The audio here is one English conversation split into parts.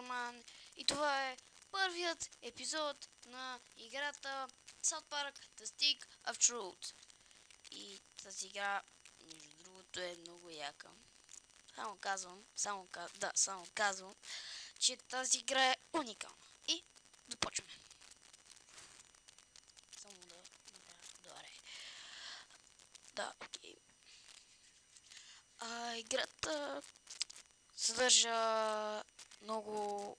Spider-Man и това е първият епизод на играта South Park The Stick of Truth. И тази игра, между другото, е много яка. Само казвам, че тази игра е уникална. И започваме. Само да направя добре. Да, окей. Играта съдържа много...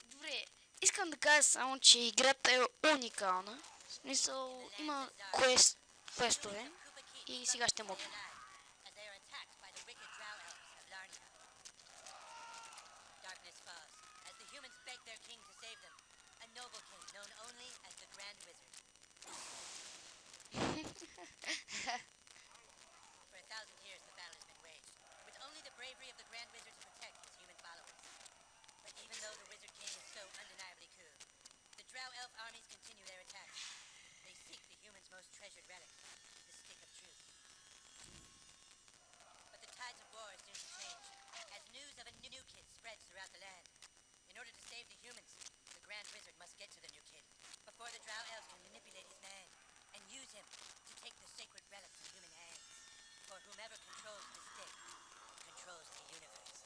Добре, искам да кажа само, че играта е уникална. В смисъл, има квестове и сега ще мога. Bravery of the Grand Wizard to protect his human followers. But even though the Wizard King is so undeniably cool, the Drow Elf armies continue their attacks. They seek the humans' most treasured relic, the Stick of Truth. But the tides of war are soon to change, as news of a new kid spreads throughout the land. In order to save the humans, the Grand Wizard must get to the new kid before the Drow Elves can manipulate his mind and use him to take the sacred relic from human hands. For whomever controls the stick controls the universe.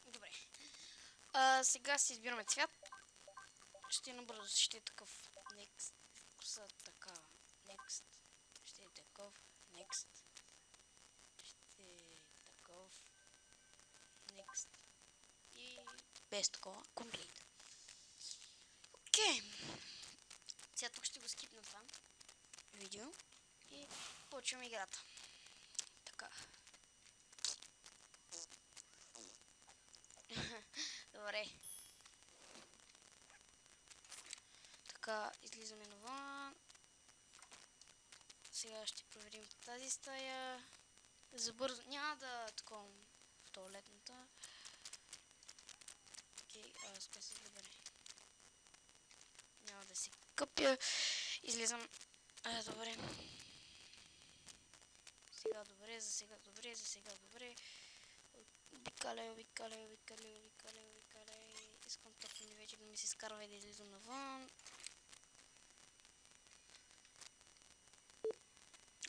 Добре. Сега си избираме цвят. Ще набързо, ще е такъв. Next. Коса така. Next. Ще е такъв. Next. Ще е такъв. Next. И без такова. Complete. Окей. Сега тук ще го скипна това видео и почваме играта. Така. Добре. Така, излизаме навън. Сега ще проверим тази стая. Забързо. Няма да такова в туалетната. Окей, спа се добре. Няма да се къпя. Излизам. Добре. Сега добре, за сега добре, за сега добре. Обикаляй. Искам точно ми вече да ми се скарва и да излизам навън.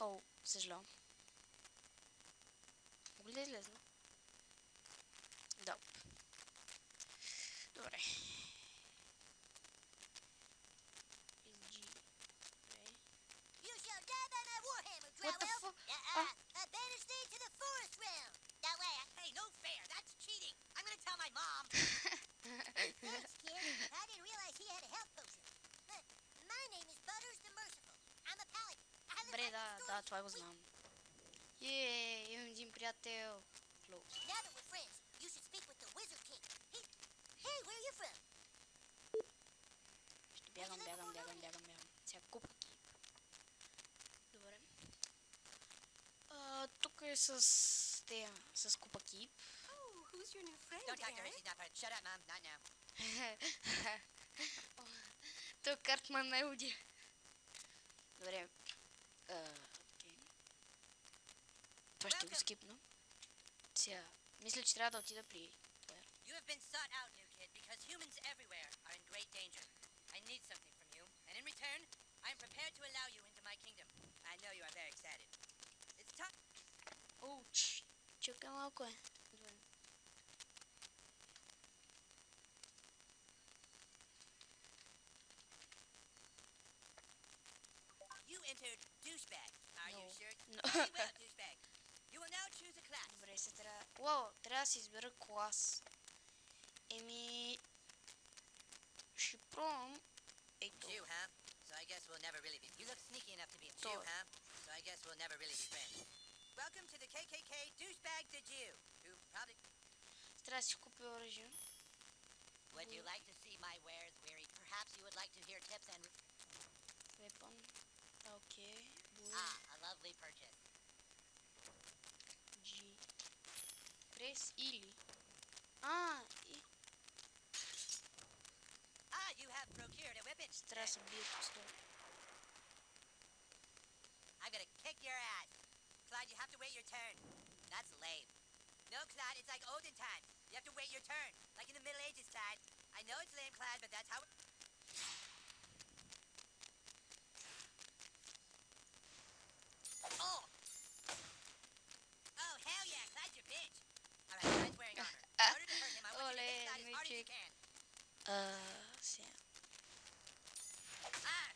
О, съжалявам. Мога ли да излезна? Да. Добре. What the fuck? Banish thee to the forest realm. That way. Hey, no fair. That's cheating. I'm gonna tell my mom. Thanks, kid. I didn't realize he had a health potion. My name is Butters the Merciful. I'm a paladin. Добре, да, това го знам. Имам един приятел. Now that we're friends, you should speak with the Wizard King. Hey, where are you from? Ще бягам. Сега купа кип. Добре. Тук е с купа кип. Who's your new friend, Don't talk to her. Eric? She's not part. Shut up, Mom. Not now. Той Картман най-уди. Добре. Окей. Това ще го скипна. Сега, мисля, че трябва да отида при... You have been sought out, new kid, because humans everywhere are in great danger. I need something from you, and in return, I am prepared to allow you into my kingdom. I know you are very excited. It's time. О, чакай малко е. Добре. You entered douchebag. Are you No. sure? No. Very well, douchebag. You will now choose a class. Добре, се трябва... Уау, трябва да си избера клас. Ще пробвам... Ето. Jew, huh? So I guess we'll never really be. You look sneaky enough to be a Jew, Sure. huh? So I guess we'll never really be friends. Welcome to the KKK douchebag the Jew, who probably. Трябва да си купя оръжие. Would you like to see my wares, weary? Perhaps you would like to hear tips and. Weapon. Окей. A lovely purchase. G. Прес или. You have procured a weapon. Трябва да се бие пистол. Clyde, you have to wait your turn. That's lame. No, Clyde, it's like olden times. You have to wait your turn. Like in the Middle Ages, Clyde. I know it's lame, Clyde, but that's how... Oh! Oh, hell yeah, Clyde's your bitch. Alright, Clyde's wearing armor. In order to hurt him, I want you to hit Clyde as hard as you can. Sim. Ah!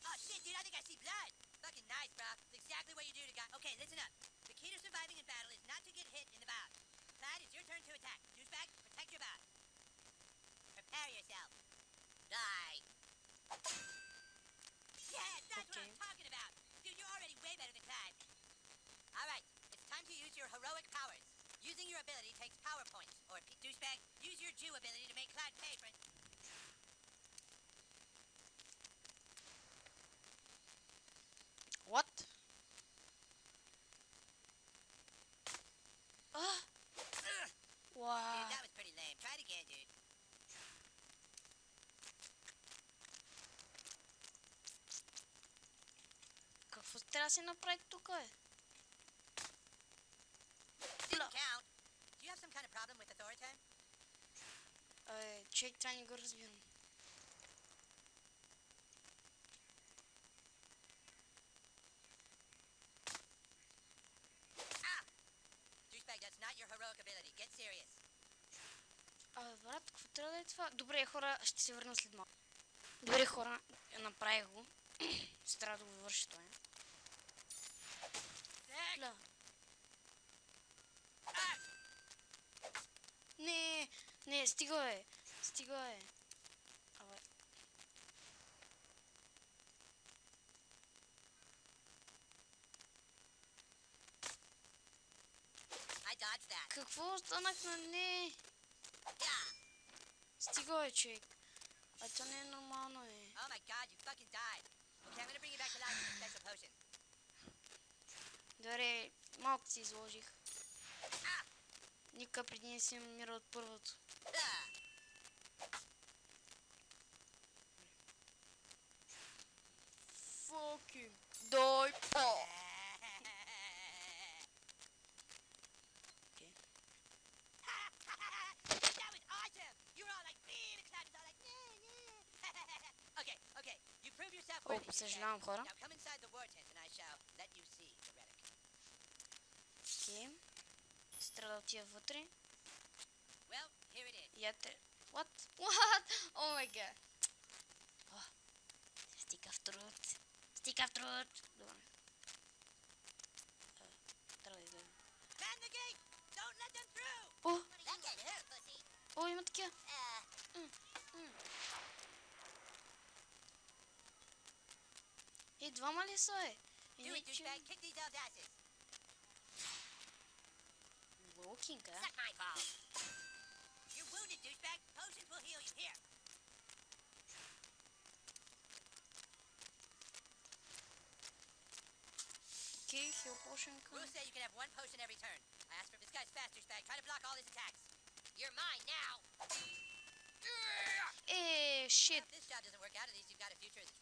Oh, shit, dude, I think I see blood. Fucking nice, bro. It's exactly what you do to guy. Okay, listen up. The key to surviving in battle is not to get hit in the bow. Clyde, it's your turn to attack. Douchebag, protect your bow. Prepare yourself. Die. Yeah, that's what I'm talking about. Dude, you're already way better than Clyde. Alright, it's time to use your heroic powers. Using your ability takes power points. Or, douchebag, use your Jew ability to make Clyde pay for it. What? Ah! Wow. Dude, that was pretty lame. Try it again, dude. Какво трябва да се направи тук, бе? Didn't count. Do you have some kind of problem with authority? Човек, това не го разбирам. Douchebag, that's not your heroic ability. Get serious. Брат, какво трябва да е това? Добре, хора, ще се върна след малко. Добре, хора, направих го. Ще трябва да го върши той. Ля. Не, стига бе. Стига бе. Абе. I dodged that. Какво останах на не? Yeah. Стига бе, човек. А това не е нормално, бе. Oh my god, you fucking died. Okay, I'm gonna bring you back to life with a special potion. Добре, малко си изложих. Ника преди не си умира от първото. Fucking дай по! That was awesome! You were all like, man, and Clyde was all like, nah. Okay, you prove yourself О, worthy. съжалявам, хора. Now come inside the war tent and I shall let you see the relic. Окей. Трябва да отида вътре. Well, here it is. Я те... What? What? О май гад. Стига в труд. Стига в труд. Добре. Трябва да излезем. Man the gate! Don't let them through! О! That can hurt, pussy. О, има такива. Двама ли са, бе? Do it, douchebag. Kick these elves' asses. Лоукинг, а? Suck my balls. You're wounded, douchebag. Potions will heal you. Here. Окей, хил potion към... Rules say you can have one potion every turn. I asked for this guy's fast, douchebag. Try to block all his attacks. You're mine now. Shit. If this job doesn't work out, at least you've got a future as a...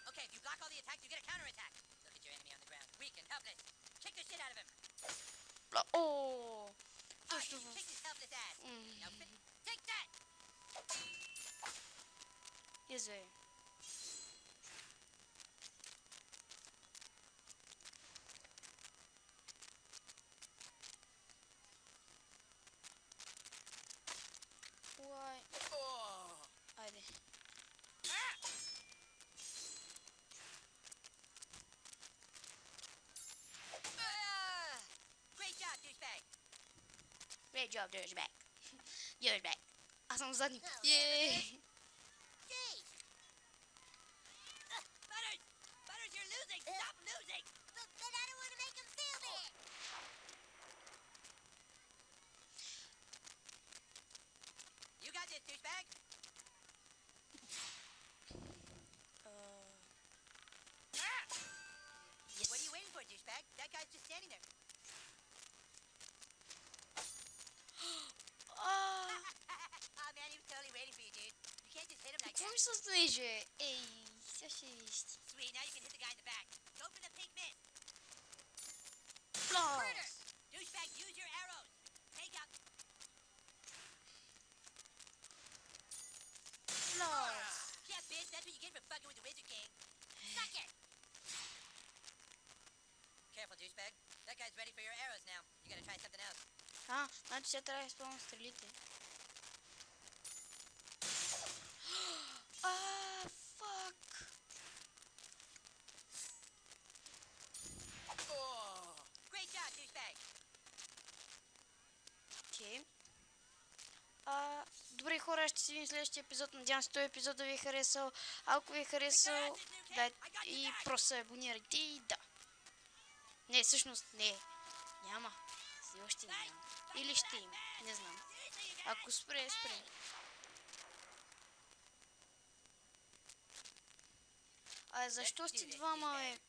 Okay, if you block all the attacks, you get a counterattack. Look at your enemy on the ground, weak and helpless. Kick the shit out of him. О! Alright, Точно you в... kicked his helpless ass. Now take that. Изле. Уай. Айде. Great job, douchebag. Great job, douchebag. Douchebag. Аз съм задник. Oh, Yay! Jeez. Butters! Butters, you're losing! Stop losing! But I don't want to make him feel bad. You got this, douchebag. Yes. What are you waiting for, douchebag? That guy's just standing there. Ah! Oh man, he was totally waiting for you, dude. You can't just hit him like Какво that. ми се снеже? Ей, сега Кашисти. Sweet, now you can hit the guy in the back. Go for the pink miss. Плас! Douchebag, use your arrows. Take out. Плас! Yeah, bitch, that's what you get for fucking with the Wizard King. Suck it. Careful, douchebag. That guy's ready for your arrows now. You gotta try something else. А, значи сега трябва да изпълням стрелите. Фак! Great job, douchebag. Окей. Добре хора, ще се видим в следващия епизод. Надявам се този епизод да ви е харесал. Ако ви е харесал, дайте и просто се абонирайте и да. Не, всъщност не. Няма. Все още няма. Или ще има. Не знам. Ако спре, спре. Защо сте двама, бе?